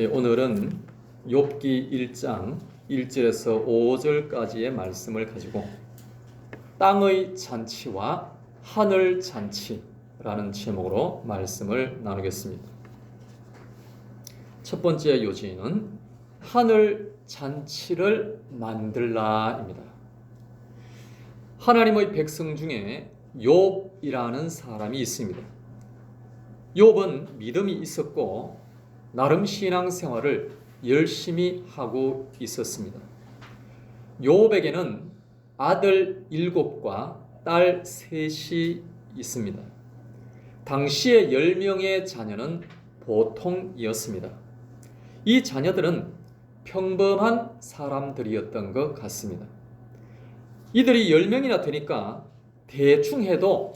오늘은 욥기 1장 1절에서 5절까지의 말씀을 가지고 땅의 잔치와 하늘 잔치라는 제목으로 말씀을 나누겠습니다. 첫 번째 요지는 하늘 잔치를 만들라입니다. 하나님의 백성 중에 욥이라는 사람이 있습니다. 욥은 믿음이 있었고 나름 신앙생활을 열심히 하고 있었습니다. 욥에게는 아들 7과 딸 3이 있습니다. 당시의 10명의 자녀는 보통이었습니다. 이 자녀들은 평범한 사람들이었던 것 같습니다. 이들이 10명이나 되니까 대충 해도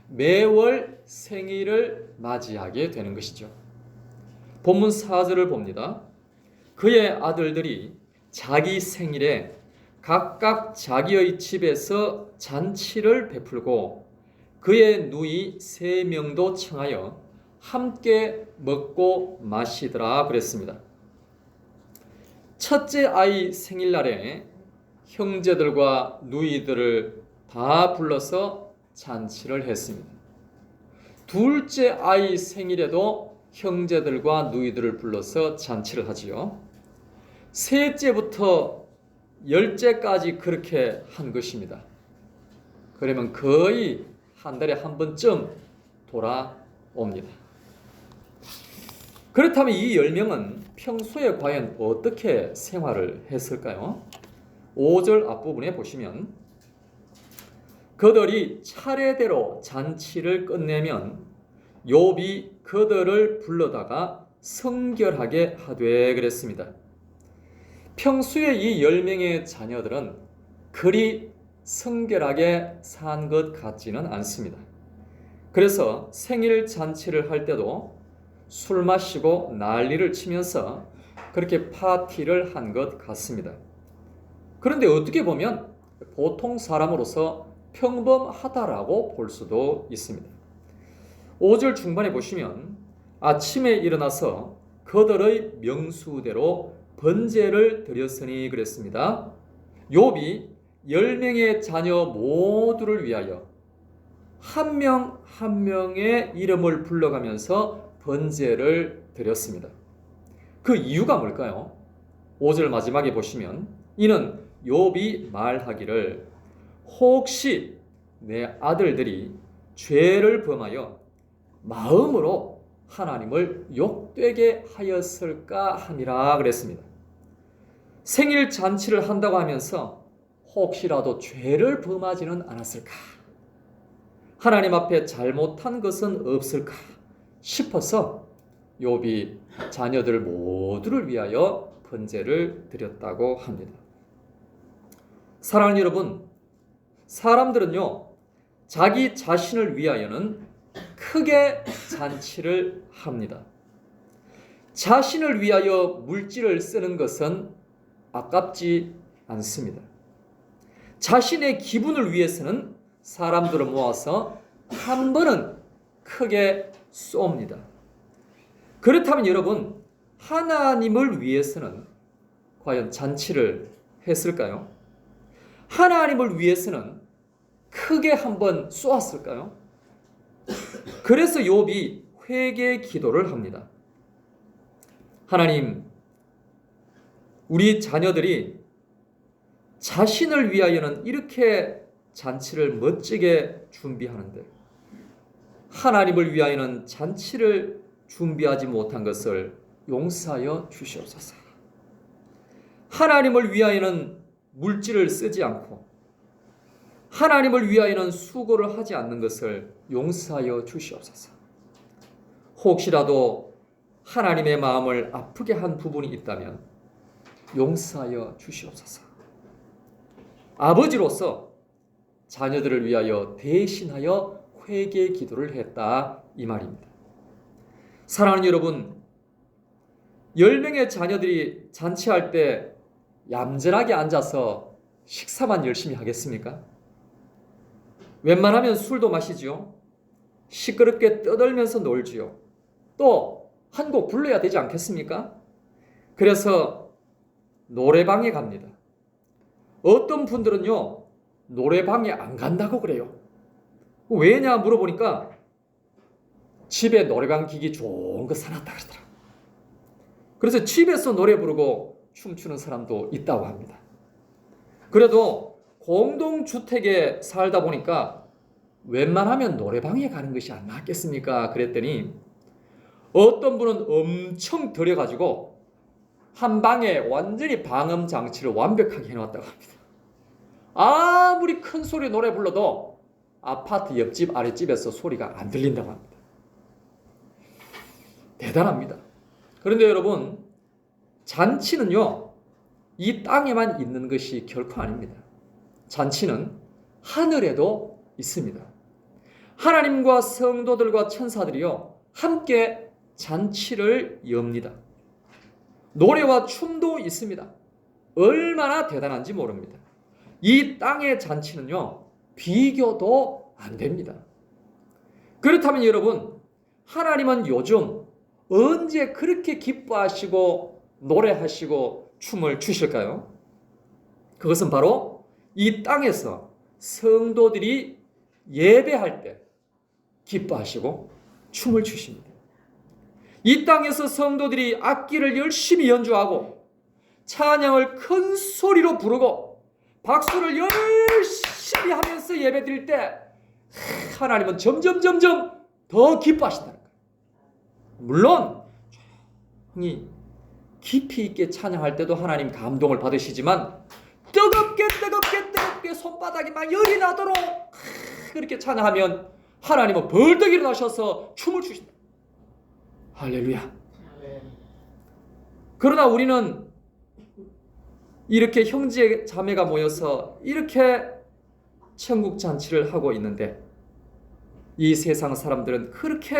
매월 생일을 맞이하게 되는 것이죠. 본문 4절을 봅니다. 그의 아들들이 자기 생일에 각각 자기의 집에서 잔치를 베풀고 그의 누이 3명도 청하여 함께 먹고 마시더라 그랬습니다. 첫째 아이 생일날에 형제들과 누이들을 다 불러서 잔치를 했습니다. 둘째 아이 생일에도 형제들과 누이들을 불러서 잔치를 하지요. 셋째부터 10째까지 그렇게 한 것입니다. 그러면 거의 한 달에 한 번쯤 돌아옵니다. 그렇다면 이 10명은 평소에 과연 어떻게 생활을 했을까요? 5절 앞부분에 보시면 그들이 차례대로 잔치를 끝내면 욥이 그들을 불러다가 성결하게 하되 그랬습니다. 평소에 이 10명의 자녀들은 그리 성결하게 산 것 같지는 않습니다. 그래서 생일 잔치를 할 때도 술 마시고 난리를 치면서 그렇게 파티를 한 것 같습니다. 그런데 어떻게 보면 보통 사람으로서 평범하다라고 볼 수도 있습니다. 5절 중반에 보시면 아침에 일어나서 그들의 명수대로 번제를 드렸으니 그랬습니다. 욥이 10명의 자녀 모두를 위하여 한 명 한 명의 이름을 불러가면서 번제를 드렸습니다. 그 이유가 뭘까요? 5절 마지막에 보시면 이는 욥이 말하기를 혹시 내 아들들이 죄를 범하여 마음으로 하나님을 욕되게 하였을까 함이라 그랬습니다. 생일 잔치를 한다고 하면서 혹시라도 죄를 범하지는 않았을까? 하나님 앞에 잘못한 것은 없을까 싶어서 욥이 자녀들 모두를 위하여 번제를 드렸다고 합니다. 사랑하는 여러분, 사람들은요, 자기 자신을 위하여는 크게 잔치를 합니다. 자신을 위하여 물질을 쓰는 것은 아깝지 않습니다. 자신의 기분을 위해서는 사람들을 모아서 한 번은 크게 쏩니다. 그렇다면 여러분, 하나님을 위해서는 과연 잔치를 했을까요? 하나님을 위해서는 크게 한번 쏘았을까요? 그래서 욥이 회개 기도를 합니다. 하나님, 우리 자녀들이 자신을 위하여는 이렇게 잔치를 멋지게 준비하는데 하나님을 위하여는 잔치를 준비하지 못한 것을 용서하여 주시옵소서. 하나님을 위하여는 물질을 쓰지 않고 하나님을 위하여는 수고를 하지 않는 것을 용서하여 주시옵소서. 혹시라도 하나님의 마음을 아프게 한 부분이 있다면 용서하여 주시옵소서. 아버지로서 자녀들을 위하여 대신하여 회개 기도를 했다 이 말입니다. 사랑하는 여러분, 10명의 자녀들이 잔치할 때 얌전하게 앉아서 식사만 열심히 하겠습니까? 웬만하면 술도 마시지요. 시끄럽게 떠들면서 놀지요. 또 한 곡 불러야 되지 않겠습니까? 그래서 노래방에 갑니다. 어떤 분들은요, 노래방에 안 간다고 그래요. 왜냐 물어보니까 집에 노래방 기기 좋은 거 사놨다 그러더라고요. 그래서 집에서 노래 부르고 춤추는 사람도 있다고 합니다. 그래도 공동주택에 살다 보니까 웬만하면 노래방에 가는 것이 안 낫겠습니까? 그랬더니 어떤 분은 엄청 들여가지고 한 방에 완전히 방음 장치를 완벽하게 해놨다고 합니다. 아무리 큰 소리 노래 불러도 아파트 옆집 아랫집에서 소리가 안 들린다고 합니다. 대단합니다. 그런데 여러분, 잔치는요, 이 땅에만 있는 것이 결코 아닙니다. 잔치는 하늘에도 있습니다. 하나님과 성도들과 천사들이요, 함께 잔치를 엽니다. 노래와 춤도 있습니다. 얼마나 대단한지 모릅니다. 이 땅의 잔치는요, 비교도 안 됩니다. 그렇다면 여러분, 하나님은 요즘 언제 그렇게 기뻐하시고 노래하시고 춤을 추실까요? 그것은 바로 이 땅에서 성도들이 예배할 때 기뻐하시고 춤을 추십니다. 이 땅에서 성도들이 악기를 열심히 연주하고 찬양을 큰 소리로 부르고 박수를 열심히 하면서 예배드릴 때 하나님은 점점 더 기뻐하신다는 거예요. 물론 조용히 깊이 있게 찬양할 때도 하나님 감동을 받으시지만 뜨겁게 손바닥이 막 열이 나도록 그렇게 찬양하면 하나님은 벌떡 일어나셔서 춤을 추신다. 할렐루야. 그러나 우리는 이렇게 형제 자매가 모여서 이렇게 천국 잔치를 하고 있는데 이 세상 사람들은 그렇게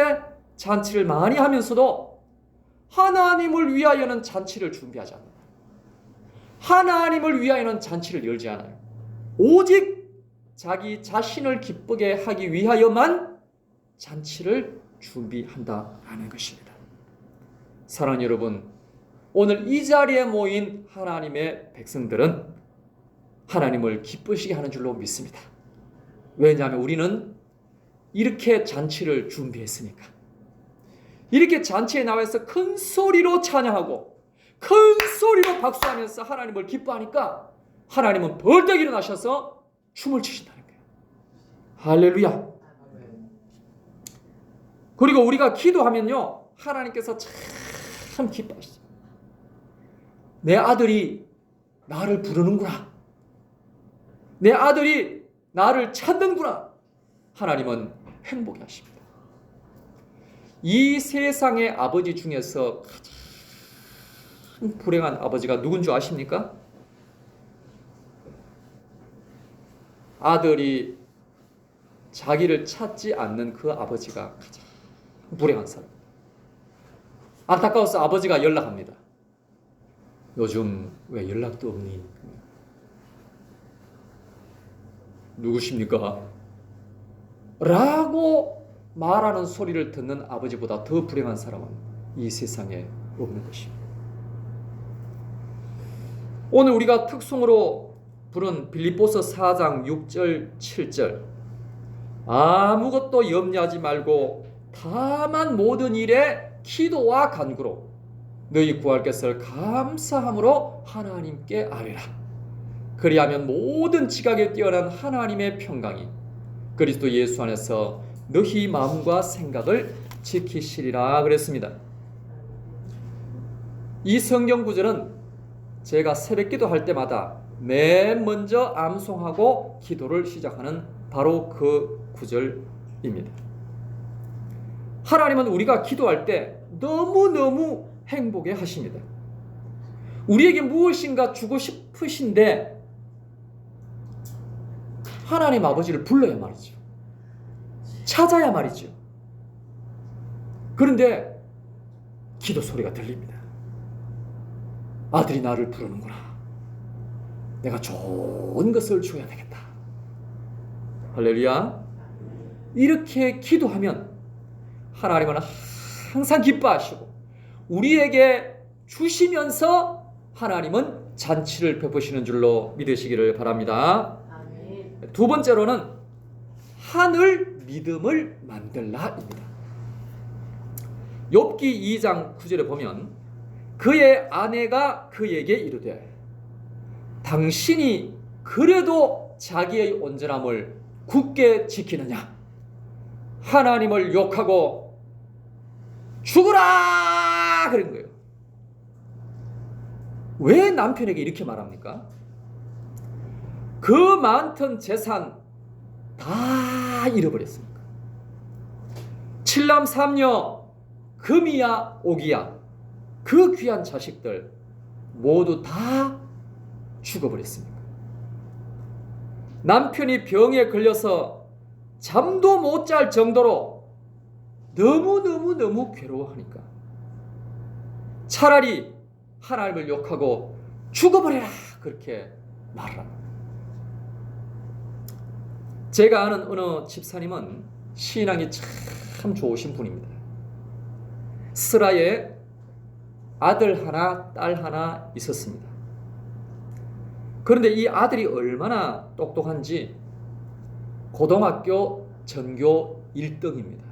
잔치를 많이 하면서도 하나님을 위하여는 잔치를 준비하지 않는다. 하나님을 위하여는 잔치를 열지 않아요. 오직 자기 자신을 기쁘게 하기 위하여만 잔치를 준비한다라는 것입니다. 사랑하는 여러분, 오늘 이 자리에 모인 하나님의 백성들은 하나님을 기쁘시게 하는 줄로 믿습니다. 왜냐하면 우리는 이렇게 잔치를 준비했으니까. 이렇게 잔치에 나와서 큰 소리로 찬양하고 큰 소리로 박수하면서 하나님을 기뻐하니까 하나님은 벌떡 일어나셔서 춤을 추신다는 거예요. 할렐루야. 그리고 우리가 기도하면요, 하나님께서 참 기뻐하시죠. 내 아들이 나를 부르는구나. 내 아들이 나를 찾는구나. 하나님은 행복해 하십니다. 이 세상의 아버지 중에서 가장 불행한 아버지가 누군 줄 아십니까? 아들이 자기를 찾지 않는 그 아버지가 가장 불행한 사람. 안타까워서 아버지가 연락합니다. 요즘 왜 연락도 없니? 누구십니까? 라고 말하는 소리를 듣는 아버지보다 더 불행한 사람은 이 세상에 없는 것입니다. 오늘 우리가 특송으로 부른 빌립보서 4장 6절 7절 아무것도 염려하지 말고 다만 모든 일에 기도와 간구로 너희 구할 것을 감사함으로 하나님께 아뢰라. 그리하면 모든 지각에 뛰어난 하나님의 평강이 그리스도 예수 안에서 너희 마음과 생각을 지키시리라 그랬습니다. 이 성경 구절은 제가 새벽기도 할 때마다 맨 먼저 암송하고 기도를 시작하는 바로 그 구절입니다. 하나님은 우리가 기도할 때 너무너무 행복해 하십니다. 우리에게 무엇인가 주고 싶으신데 하나님 아버지를 불러야 말이죠. 찾아야 말이죠. 그런데 기도 소리가 들립니다. 아들이 나를 부르는구나. 내가 좋은 것을 줘야 되겠다. 할렐루야. 이렇게 기도하면 하나님은 항상 기뻐하시고 우리에게 주시면서 하나님은 잔치를 베푸시는 줄로 믿으시기를 바랍니다. 아멘. 두 번째로는 하늘 믿음을 만들라입니다. 욥기 2장 9절에 보면 그의 아내가 그에게 이르되 당신이 그래도 자기의 온전함을 굳게 지키느냐? 하나님을 욕하고 죽으라! 그런 거예요. 왜 남편에게 이렇게 말합니까? 그 많던 재산 다 잃어버렸습니까? 칠남 삼녀 금이야 옥이야 그 귀한 자식들 모두 다 죽어버렸습니다. 남편이 병에 걸려서 잠도 못 잘 정도로 너무 괴로워하니까 차라리 하나님을 욕하고 죽어버려라 그렇게 말합니다. 제가 아는 어느 집사님은 신앙이 참 좋으신 분입니다. 스라에 아들 하나 딸 하나 있었습니다. 그런데 이 아들이 얼마나 똑똑한지 고등학교 전교 1등입니다.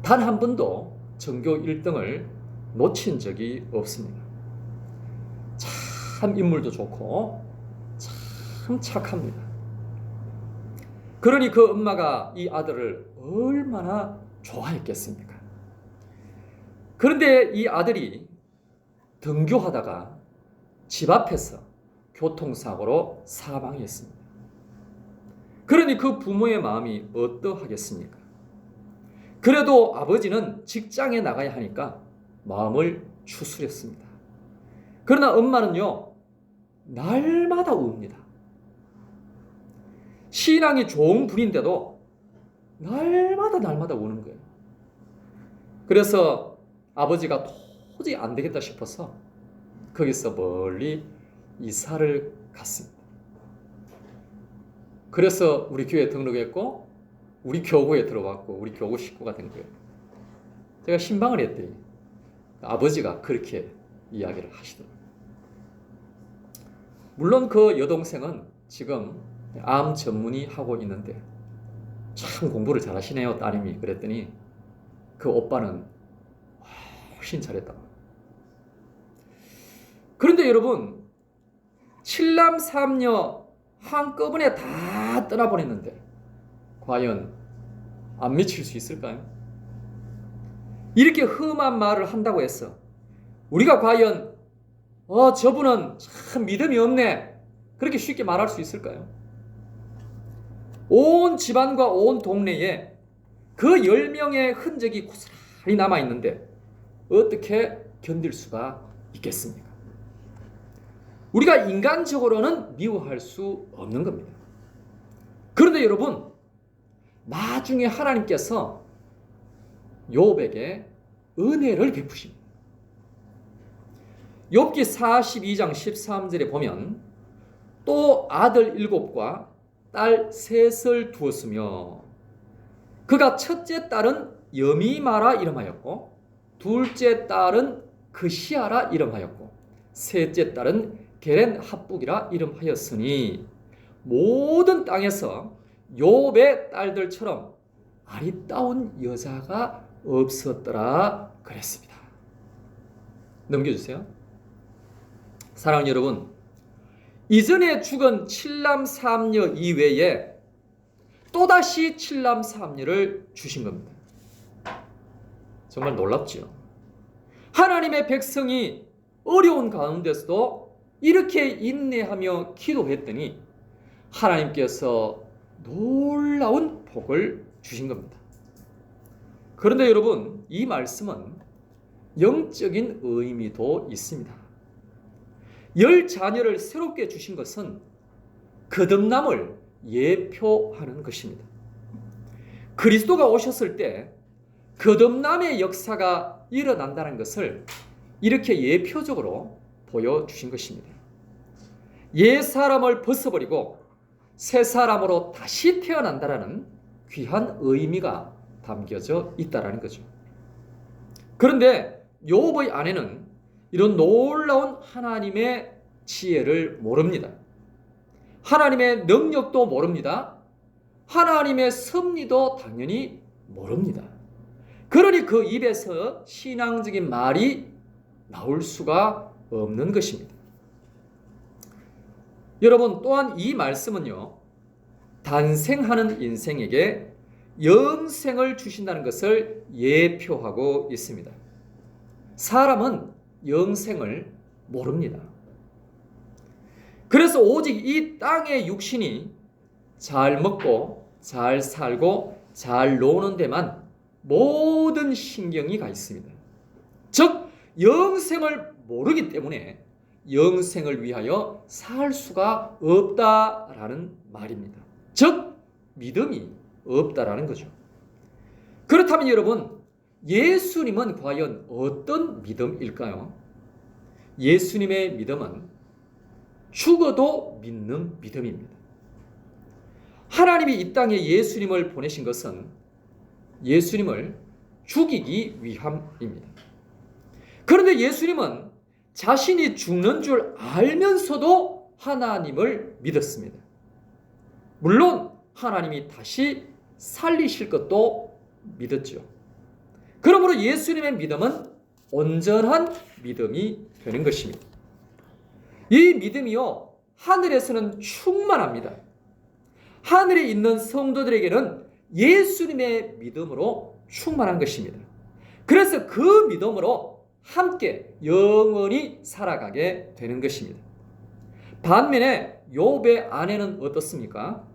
단 한 번도 전교 1등을 놓친 적이 없습니다. 참 인물도 좋고 참 착합니다. 그러니 그 엄마가 이 아들을 얼마나 좋아했겠습니까? 그런데 이 아들이 등교하다가 집 앞에서 교통사고로 사망했습니다. 그러니 그 부모의 마음이 어떠하겠습니까? 그래도 아버지는 직장에 나가야 하니까 마음을 추스렸습니다. 그러나 엄마는요, 날마다 웁니다. 신앙이 좋은 분인데도 날마다 우는 거예요. 그래서 아버지가 도저히 안 되겠다 싶어서 거기서 멀리 이사를 갔습니다. 그래서 우리 교회에 등록했고 우리 교구에 들어왔고 우리 교구 식구가 된 거예요. 제가 신방을 했더니 아버지가 그렇게 이야기를 하시더라고요. 물론 그 여동생은 지금 암 전문의 하고 있는데 참 공부를 잘하시네요 따님이. 그랬더니 그 오빠는 훨씬 잘했다고. 그런데 여러분, 7남 3녀 한꺼번에 다 떠나보냈는데 과연 안 미칠 수 있을까요? 이렇게 험한 말을 한다고 해서 우리가 과연 저분은 참 믿음이 없네 그렇게 쉽게 말할 수 있을까요? 온 집안과 온 동네에 그 10명의 흔적이 고스란히 남아있는데 어떻게 견딜 수가 있겠습니까? 우리가 인간적으로는 미워할 수 없는 겁니다. 그런데 여러분, 나중에 하나님께서 욥에게 은혜를 베푸십니다. 욥기 42장 13절에 보면 또 아들 7과 딸 3을 두었으며 그가 첫째 딸은 여미마라 이름하였고 둘째 딸은 그시아라 이름하였고 셋째 딸은 게렌 합북이라 이름하였으니 모든 땅에서 욥의 딸들처럼 아리따운 여자가 없었더라 그랬습니다. 넘겨주세요. 사랑하는 여러분, 이전에 죽은 7남 3녀 이외에 또다시 7남 3녀를 주신 겁니다. 정말 놀랍죠. 하나님의 백성이 어려운 가운데서도 이렇게 인내하며 기도했더니 하나님께서 놀라운 복을 주신 겁니다. 그런데 여러분, 이 말씀은 영적인 의미도 있습니다. 10자녀를 새롭게 주신 것은 거듭남을 예표하는 것입니다. 그리스도가 오셨을 때 거듭남의 역사가 일어난다는 것을 이렇게 예표적으로 보여주신 것입니다. 옛 사람을 벗어버리고 새 사람으로 다시 태어난다라는 귀한 의미가 담겨져 있다라는 거죠. 그런데 욥의 아내는 이런 놀라운 하나님의 지혜를 모릅니다. 하나님의 능력도 모릅니다. 하나님의 섭리도 당연히 모릅니다. 그러니 그 입에서 신앙적인 말이 나올 수가 없는 것입니다. 여러분, 또한 이 말씀은요, 단생하는 인생에게 영생을 주신다는 것을 예표하고 있습니다. 사람은 영생을 모릅니다. 그래서 오직 이 땅의 육신이 잘 먹고 잘 살고 잘 노는 데만 모든 신경이 가 있습니다. 즉 영생을 모르기 때문에 영생을 위하여 살 수가 없다라는 말입니다. 즉 믿음이 없다라는 거죠. 그렇다면 여러분, 예수님은 과연 어떤 믿음일까요? 예수님의 믿음은 죽어도 믿는 믿음입니다. 하나님이 이 땅에 예수님을 보내신 것은 예수님을 죽이기 위함입니다. 그런데 예수님은 자신이 죽는 줄 알면서도 하나님을 믿었습니다. 물론 하나님이 다시 살리실 것도 믿었죠. 그러므로 예수님의 믿음은 온전한 믿음이 되는 것입니다. 이 믿음이요, 하늘에서는 충만합니다. 하늘에 있는 성도들에게는 예수님의 믿음으로 충만한 것입니다. 그래서 그 믿음으로 함께 영원히 살아가게 되는 것입니다. 반면에 욥의 아내는 어떻습니까?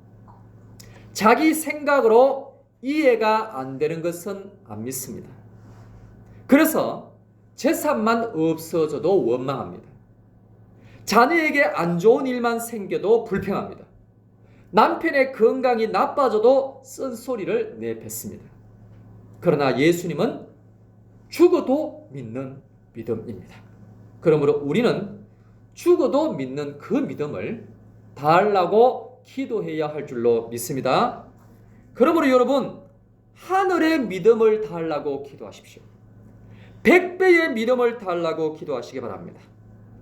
자기 생각으로 이해가 안 되는 것은 안 믿습니다. 그래서 재산만 없어져도 원망합니다. 자녀에게 안 좋은 일만 생겨도 불평합니다. 남편의 건강이 나빠져도 쓴소리를 내뱉습니다. 그러나 예수님은 죽어도 믿는 믿음입니다. 그러므로 우리는 죽어도 믿는 그 믿음을 달라고 기도해야 할 줄로 믿습니다. 그러므로 여러분, 하늘의 믿음을 달라고 기도하십시오. 100배의 믿음을 달라고 기도하시기 바랍니다.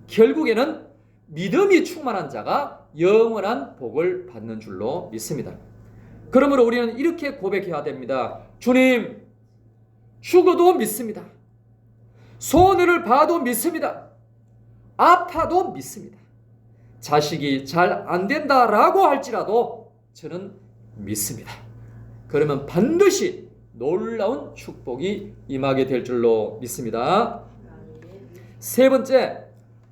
결국에는 믿음이 충만한 자가 영원한 복을 받는 줄로 믿습니다. 그러므로 우리는 이렇게 고백해야 됩니다. 주님, 죽어도 믿습니다. 손해를 봐도 믿습니다. 아파도 믿습니다. 자식이 잘 안 된다라고 할지라도 저는 믿습니다. 그러면 반드시 놀라운 축복이 임하게 될 줄로 믿습니다. 세 번째,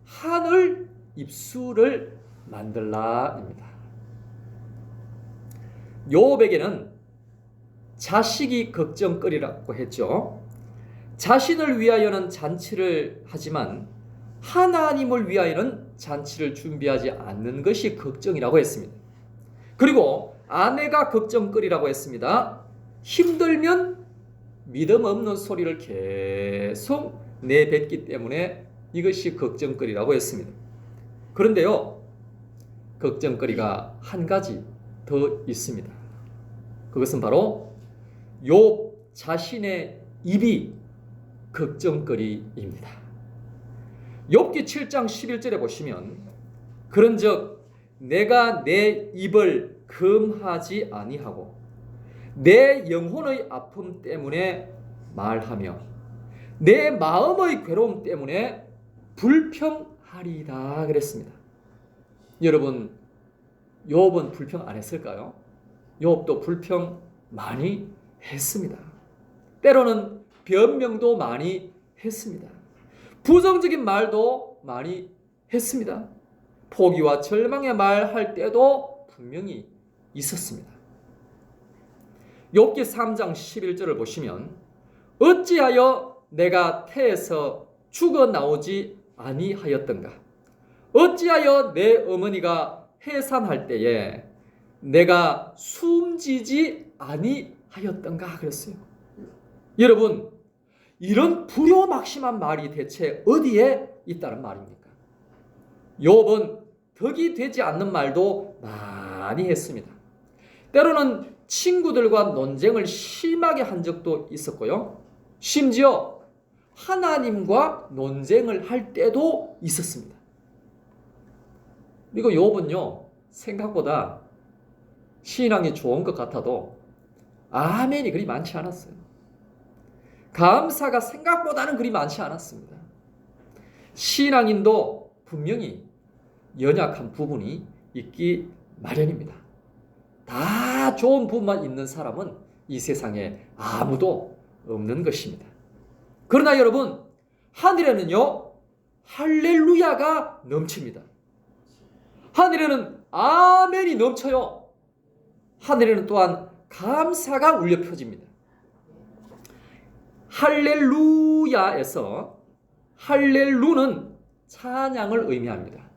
하늘 입술을 만들라입니다. 욥에게는 자식이 걱정거리라고 했죠. 자신을 위하여는 잔치를 하지만 하나님을 위하여는 잔치를 준비하지 않는 것이 걱정이라고 했습니다. 그리고 아내가 걱정거리라고 했습니다. 힘들면 믿음 없는 소리를 계속 내뱉기 때문에 이것이 걱정거리라고 했습니다. 그런데요, 걱정거리가 한 가지 더 있습니다. 그것은 바로 욥 자신의 입이 걱정거리입니다. 욥기 7장 11절에 보시면 그런즉 내가 내 입을 금하지 아니하고 내 영혼의 아픔 때문에 말하며 내 마음의 괴로움 때문에 불평하리다 그랬습니다. 여러분, 욥은 불평 안 했을까요? 욥도 불평 많이 했습니다. 때로는 변명도 많이 했습니다. 부정적인 말도 많이 했습니다. 포기와 절망의 말 할 때도 분명히 있었습니다. 욥기 3장 11절을 보시면 어찌하여 내가 태에서 죽어 나오지 아니하였던가? 어찌하여 내 어머니가 해산할 때에 내가 숨지지 아니하였던가 그랬어요. 여러분, 이런 불효막심한 말이 대체 어디에 있다는 말입니까? 욥은 덕이 되지 않는 말도 많이 했습니다. 때로는 친구들과 논쟁을 심하게 한 적도 있었고요. 심지어 하나님과 논쟁을 할 때도 있었습니다. 그리고 욥은요, 생각보다 신앙이 좋은 것 같아도 아멘이 그리 많지 않았어요. 감사가 생각보다는 그리 많지 않았습니다. 신앙인도 분명히 연약한 부분이 있기 마련입니다. 다 좋은 부분만 있는 사람은 이 세상에 아무도 없는 것입니다. 그러나 여러분, 하늘에는요, 할렐루야가 넘칩니다. 하늘에는 아멘이 넘쳐요. 하늘에는 또한 감사가 울려 퍼집니다. 할렐루야에서 할렐루는 찬양을 의미합니다.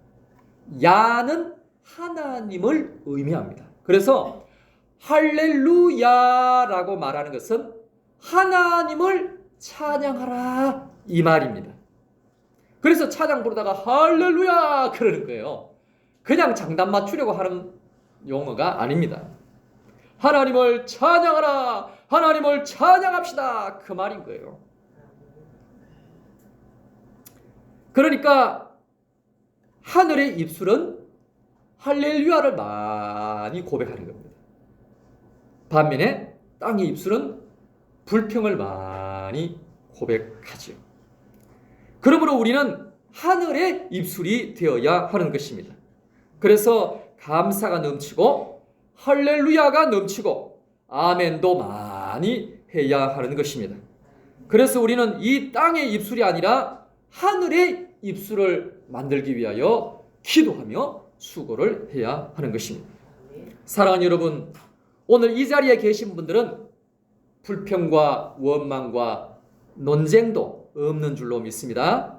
야는 하나님을 의미합니다. 그래서 할렐루야라고 말하는 것은 하나님을 찬양하라 이 말입니다. 그래서 찬양 부르다가 할렐루야 그러는 거예요. 그냥 장단 맞추려고 하는 용어가 아닙니다. 하나님을 찬양하라, 하나님을 찬양합시다 그 말인 거예요. 그러니까 하늘의 입술은 할렐루야를 많이 고백하는 겁니다. 반면에 땅의 입술은 불평을 많이 고백하지요. 그러므로 우리는 하늘의 입술이 되어야 하는 것입니다. 그래서 감사가 넘치고 할렐루야가 넘치고 아멘도 많이 해야 하는 것입니다. 그래서 우리는 이 땅의 입술이 아니라 하늘의 입술을 만들기 위하여 기도하며 수고를 해야 하는 것입니다. 사랑하는 여러분, 오늘 이 자리에 계신 분들은 불평과 원망과 논쟁도 없는 줄로 믿습니다.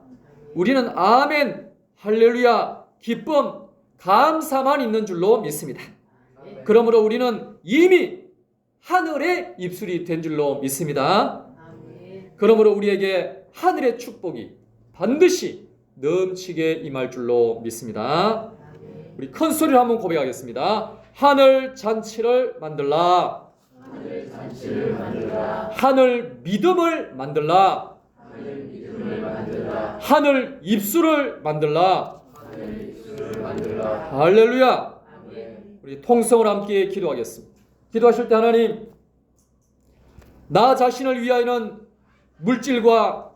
우리는 아멘, 할렐루야, 기쁨, 감사만 있는 줄로 믿습니다. 그러므로 우리는 이미 하늘의 입술이 된 줄로 믿습니다. 그러므로 우리에게 하늘의 축복이 반드시 넘치게 임할 줄로 믿습니다. 우리 큰 소리로 한번 고백하겠습니다. 하늘 잔치를 만들라. 하늘 잔치를 만들라. 하늘 믿음을 만들라. 하늘 믿음을 만들라. 하늘 입술을 만들라. 하늘 입술을 만들라. 할렐루야. 아멘. 우리 통성을 함께 기도하겠습니다. 기도하실 때 하나님, 나 자신을 위하여는 물질과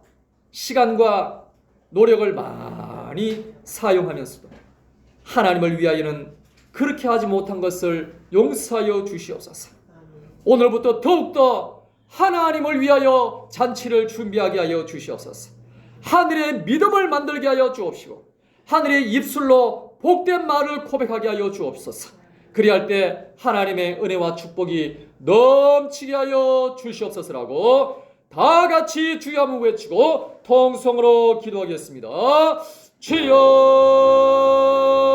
시간과 노력을 많이 사용하면서도 하나님을 위하여는 그렇게 하지 못한 것을 용서하여 주시옵소서. 오늘부터 더욱더 하나님을 위하여 잔치를 준비하게 하여 주시옵소서. 하늘의 믿음을 만들게 하여 주옵시고 하늘의 입술로 복된 말을 고백하게 하여 주옵소서. 그리할 때 하나님의 은혜와 축복이 넘치게 하여 주시옵소서라고 다 같이 주여 한번 외치고 통성으로 기도하겠습니다. 주여